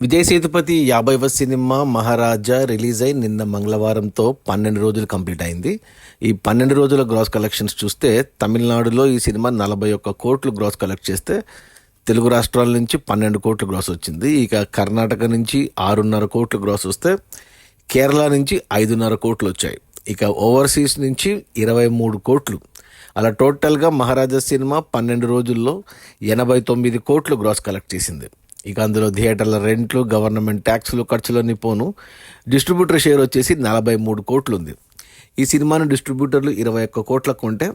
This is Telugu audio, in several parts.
విజయ్ సేతుపతి 50వ సినిమా 'మహారాజా' రిలీజ్ అయి నిన్న మంగళవారంతో 12 రోజులు కంప్లీట్ అయింది. ఈ 12 రోజుల గ్రాస్ కలెక్షన్స్ చూస్తే తమిళనాడులో ఈ సినిమా 41 కోట్లు గ్రాస్ కలెక్ట్ చేస్తే తెలుగు రాష్ట్రాల నుంచి 12 కోట్లు గ్రాస్ వచ్చింది. ఇక కర్ణాటక నుంచి 6.5 కోట్లు గ్రాస్ వస్తే కేరళ నుంచి 5.5 కోట్లు వచ్చాయి. ఇక ఓవర్సీస్ నుంచి 23 కోట్లు. అలా టోటల్గా 'మహారాజా' సినిమా 12 రోజుల్లో 89 కోట్లు గ్రాస్ కలెక్ట్ చేసింది. ఇక అందులో థియేటర్ల రెంట్లు, గవర్నమెంట్ ట్యాక్సులు, ఖర్చులన్నీ పోను డిస్ట్రిబ్యూటర్ షేర్ వచ్చేసి 43 కోట్లు ఉంది. ఈ సినిమాను డిస్ట్రిబ్యూటర్లు 21 కోట్లకు కొంటే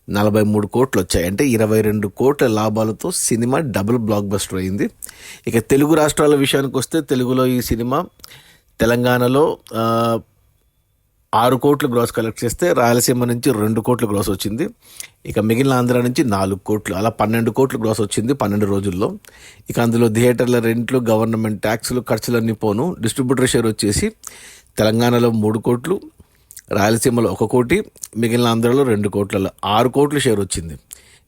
43 కోట్లు వచ్చాయి. అంటే 22 కోట్ల లాభాలతో సినిమా డబుల్ బ్లాక్ బస్టర్ అయింది. ఇక తెలుగు రాష్ట్రాల విషయానికి వస్తే తెలుగులో ఈ సినిమా తెలంగాణలో 6 కోట్లు గ్రాస్ కలెక్ట్ చేస్తే రాయలసీమ నుంచి 2 కోట్లు గ్రాస్ వచ్చింది. ఇక మిగిలిన ఆంధ్ర నుంచి 4 కోట్లు, అలా 12 కోట్లు గ్రాస్ వచ్చింది 12 రోజుల్లో. ఇక అందులో థియేటర్ల రెంట్లు, గవర్నమెంట్ ట్యాక్సులు, ఖర్చులన్నీ పోను డిస్ట్రిబ్యూటర్ షేర్ వచ్చేసి తెలంగాణలో 3 కోట్లు, రాయలసీమలో 1 కోటి, మిగిలిన ఆంధ్రలో 2 కోట్లలో 6 కోట్లు షేర్ వచ్చింది.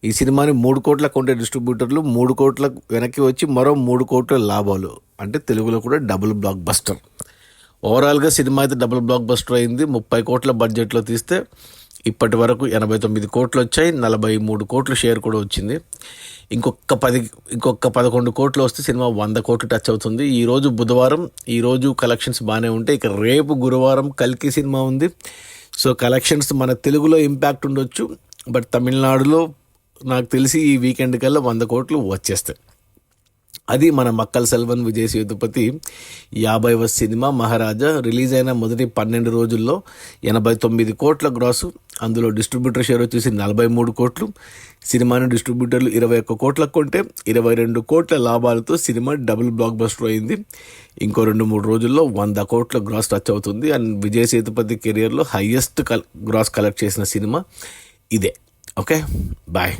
ఈ సినిమాని 3 కోట్ల కొంటే డిస్ట్రిబ్యూటర్లు 3 కోట్ల వెనక్కి వచ్చి మరో 3 కోట్ల లాభాలు. అంటే తెలుగులో కూడా డబుల్ బ్లాక్ బస్టర్. ఓవరాల్గా సినిమా అయితే డబుల్ బ్లాక్ బస్టర్ అయింది. 30 కోట్ల బడ్జెట్లో తీస్తే ఇప్పటి వరకు 89 కోట్లు వచ్చాయి. 43 కోట్ల షేర్ కూడా వచ్చింది. ఇంకొక 11 కోట్లు వస్తే సినిమా 100 కోట్లు టచ్ అవుతుంది. ఈరోజు బుధవారం, ఈరోజు కలెక్షన్స్ బాగానే ఉంటాయి. ఇక రేపు గురువారం కల్కి సినిమా ఉంది. సో కలెక్షన్స్ మన తెలుగులో ఇంపాక్ట్ ఉండొచ్చు, బట్ తమిళనాడులో నాకు తెలిసి ఈ వీకెండ్ కల్లా 100 కోట్లు వచ్చేస్తాయి. అది మన మక్కల్ సెల్వన్ విజయ్ సేతుపతి 50వ సినిమా 'మహారాజా' రిలీజ్ అయిన మొదటి 12 రోజుల్లో 89 కోట్ల గ్రాసు. అందులో డిస్ట్రిబ్యూటర్ షేర్ వచ్చేసి 43 కోట్లు. సినిమాను డిస్ట్రిబ్యూటర్లు 21 కోట్లకు కొంటే 22 కోట్ల లాభాలతో సినిమా డబుల్ బ్లాక్ బస్టర్ అయింది. ఇంకో 2-3 రోజుల్లో 100 కోట్ల గ్రాస్ టచ్ అవుతుంది. అండ్ విజయ్ సేతుపతి కెరియర్లో హైయెస్ట్ గ్రాస్ కలెక్ట్ చేసిన సినిమా ఇదే. Okay, bye.